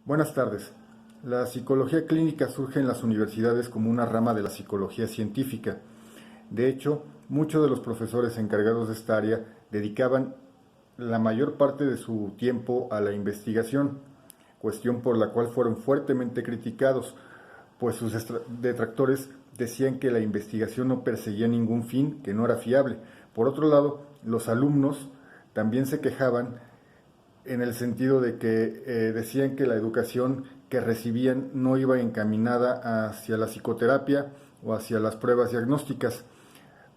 Buenas tardes. La psicología clínica surge en las universidades como una rama de la psicología científica. De hecho, muchos de los profesores encargados de esta área dedicaban la mayor parte de su tiempo a la investigación, cuestión por la cual fueron fuertemente criticados, pues sus detractores decían que la investigación no perseguía ningún fin, que no era fiable. Por otro lado, los alumnos también se quejaban en el sentido de que decían que la educación que recibían no iba encaminada hacia la psicoterapia o hacia las pruebas diagnósticas.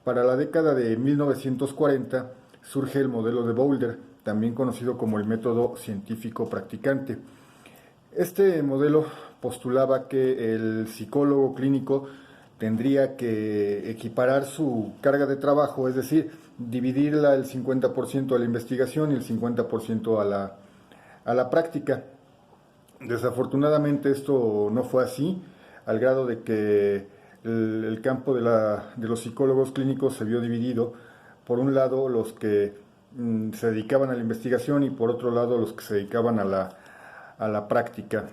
Para la década de 1940 surge el modelo de Boulder, también conocido como el método científico practicante. Este modelo postulaba que el psicólogo clínico tendría que equiparar su carga de trabajo, es decir, dividirla el 50% a la investigación y el 50% a la práctica. Desafortunadamente esto no fue así, al grado de que el campo de los psicólogos clínicos se vio dividido. Por un lado, los que se dedicaban a la investigación y por otro lado, los que se dedicaban a la práctica.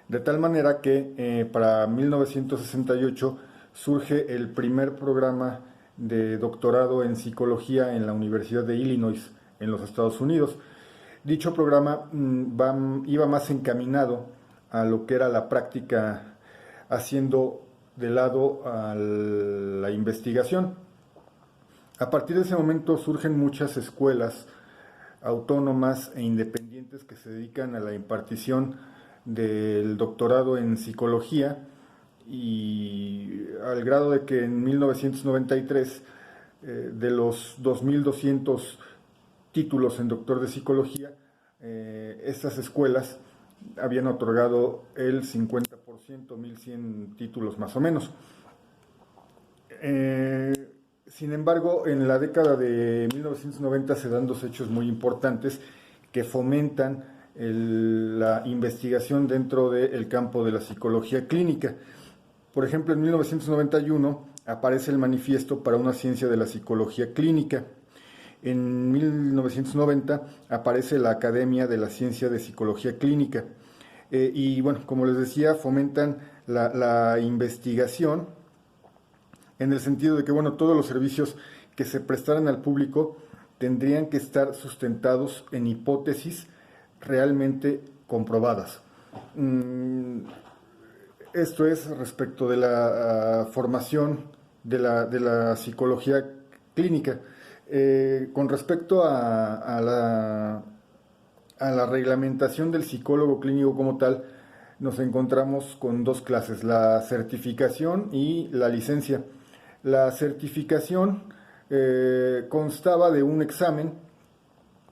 De tal manera que para 1968 surge el primer programa de doctorado en psicología en la Universidad de Illinois, en los Estados Unidos. Dicho programa iba más encaminado a lo que era la práctica, haciendo de lado a la investigación. A partir de ese momento surgen muchas escuelas autónomas e independientes que se dedican a la impartición del doctorado en psicología, y al grado de que en 1993 de los 2.200 títulos en doctor de psicología, estas escuelas habían otorgado el 50%, 1.100 títulos más o menos. Sin embargo, en la década de 1990 se dan dos hechos muy importantes que fomentan la investigación dentro del campo de la psicología clínica. Por ejemplo, en 1991 aparece el Manifiesto para una ciencia de la psicología clínica. En 1990 aparece la Academia de la Ciencia de Psicología Clínica. Y bueno, como les decía, fomentan la investigación en el sentido de que, bueno, todos los servicios que se prestaran al público tendrían que estar sustentados en hipótesis realmente comprobadas. Esto es respecto de la formación de la psicología clínica. Con respecto a la reglamentación del psicólogo clínico como tal, nos encontramos con dos clases, la certificación y la licencia. La certificación constaba de un examen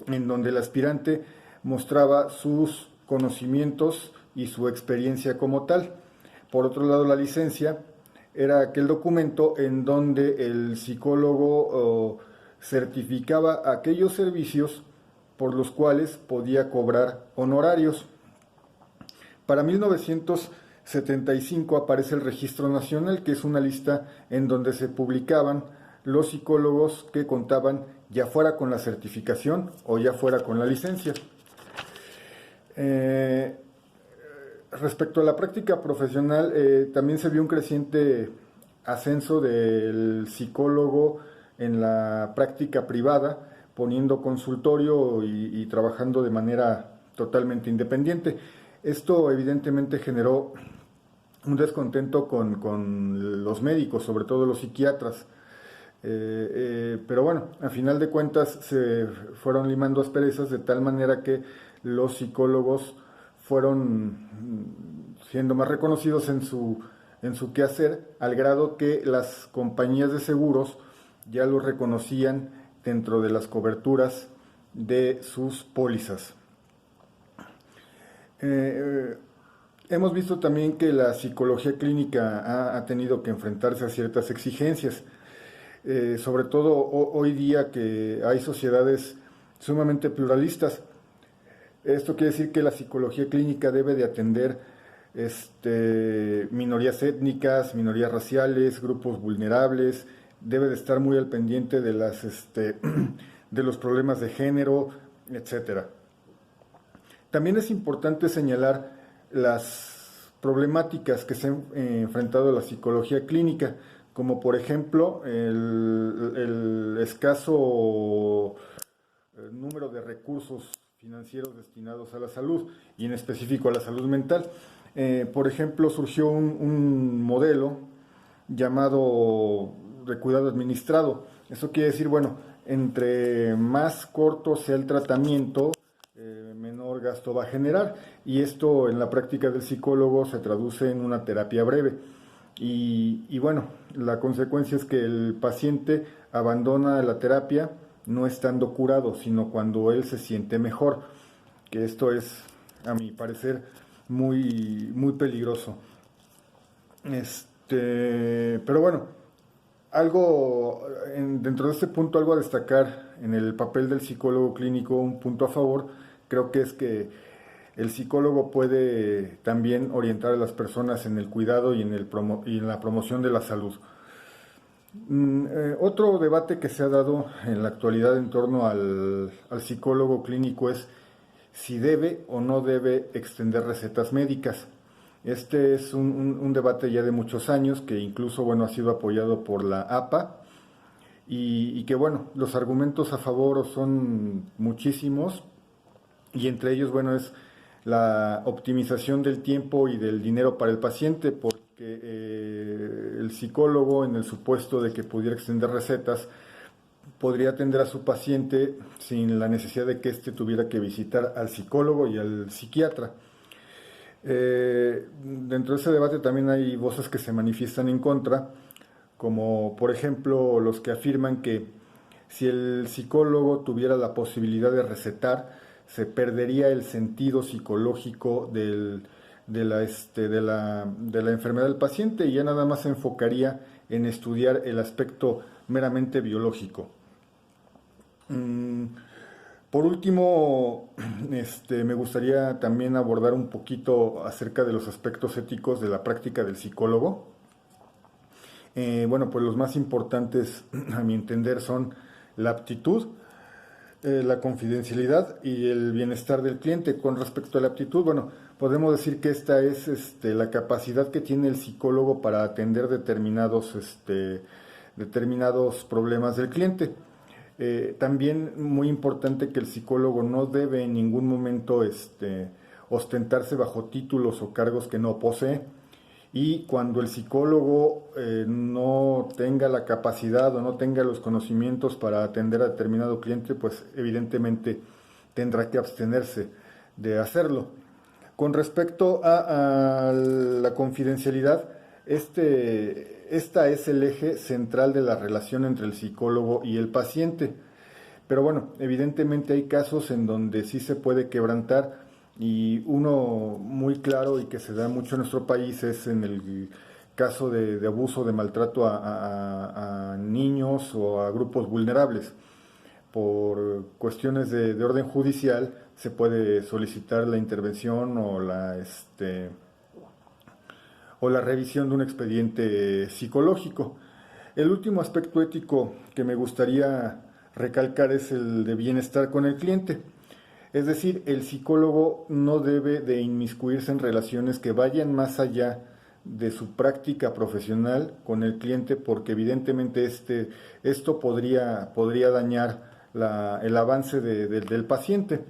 en donde el aspirante mostraba sus conocimientos y su experiencia como tal. Por otro lado, la licencia era aquel documento en donde el psicólogo certificaba aquellos servicios por los cuales podía cobrar honorarios. Para 1975 aparece el Registro Nacional, que es una lista en donde se publicaban los psicólogos que contaban ya fuera con la certificación o ya fuera con la licencia. Respecto a la práctica profesional, también se vio un creciente ascenso del psicólogo en la práctica privada, poniendo consultorio y trabajando de manera totalmente independiente. Esto evidentemente generó un descontento con los médicos, sobre todo los psiquiatras. Pero bueno, a final de cuentas se fueron limando asperezas de tal manera que los psicólogos fueron siendo más reconocidos en su quehacer, al grado que las compañías de seguros ya los reconocían dentro de las coberturas de sus pólizas. Hemos visto también que la psicología clínica ha tenido que enfrentarse a ciertas exigencias, sobre todo hoy día que hay sociedades sumamente pluralistas. Esto quiere decir que la psicología clínica debe de atender minorías étnicas, minorías raciales, grupos vulnerables, debe de estar muy al pendiente de de los problemas de género, etcétera. También es importante señalar las problemáticas que se han enfrentado a la psicología clínica, como por ejemplo el escaso número de recursos financieros destinados a la salud y en específico a la salud mental. Por ejemplo, surgió un modelo llamado de cuidado administrado. Eso quiere decir, bueno, entre más corto sea el tratamiento, menor gasto va a generar, y esto en la práctica del psicólogo se traduce en una terapia breve. Y bueno, la consecuencia es que el paciente abandona la terapia no estando curado, sino cuando él se siente mejor, que esto es, a mi parecer, muy peligroso. Pero bueno, dentro de este punto, algo a destacar en el papel del psicólogo clínico, un punto a favor, creo que es que el psicólogo puede también orientar a las personas en el cuidado y en la promoción de la salud. Otro debate que se ha dado en la actualidad en torno al psicólogo clínico es si debe o no debe extender recetas médicas. Este es un debate ya de muchos años que incluso, bueno, ha sido apoyado por la APA y que, bueno, los argumentos a favor son muchísimos, y entre ellos, bueno, es la optimización del tiempo y del dinero para el paciente, porque el psicólogo, en el supuesto de que pudiera extender recetas, podría atender a su paciente sin la necesidad de que éste tuviera que visitar al psicólogo y al psiquiatra. Dentro de ese debate también hay voces que se manifiestan en contra, como por ejemplo los que afirman que si el psicólogo tuviera la posibilidad de recetar, se perdería el sentido psicológico de la enfermedad del paciente, y ya nada más se enfocaría en estudiar el aspecto meramente biológico. Por último, me gustaría también abordar un poquito acerca de los aspectos éticos de la práctica del psicólogo. Bueno, pues los más importantes, a mi entender, son la aptitud, la confidencialidad y el bienestar del cliente. Con respecto a la aptitud, bueno, podemos decir que esta es la capacidad que tiene el psicólogo para atender determinados problemas del cliente. También muy importante que el psicólogo no debe en ningún momento ostentarse bajo títulos o cargos que no posee, y cuando el psicólogo no tenga la capacidad o no tenga los conocimientos para atender a determinado cliente, pues evidentemente tendrá que abstenerse de hacerlo. Con respecto a la confidencialidad, esta es el eje central de la relación entre el psicólogo y el paciente. Pero bueno, evidentemente hay casos en donde sí se puede quebrantar, y uno muy claro y que se da mucho en nuestro país es en el caso de abuso, de maltrato a niños o a grupos vulnerables. Por cuestiones de orden judicial se puede solicitar la intervención o la revisión de un expediente psicológico. El último aspecto ético que me gustaría recalcar es el de bienestar con el cliente. Es decir, el psicólogo no debe de inmiscuirse en relaciones que vayan más allá de su práctica profesional con el cliente, porque evidentemente esto podría dañar el avance del paciente.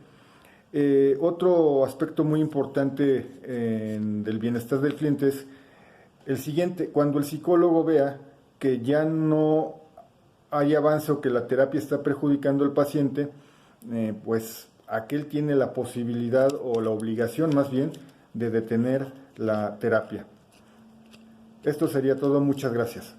Otro aspecto muy importante del bienestar del cliente es el siguiente: cuando el psicólogo vea que ya no hay avance o que la terapia está perjudicando al paciente, pues aquel tiene la posibilidad o la obligación más bien de detener la terapia. Esto sería todo, muchas gracias.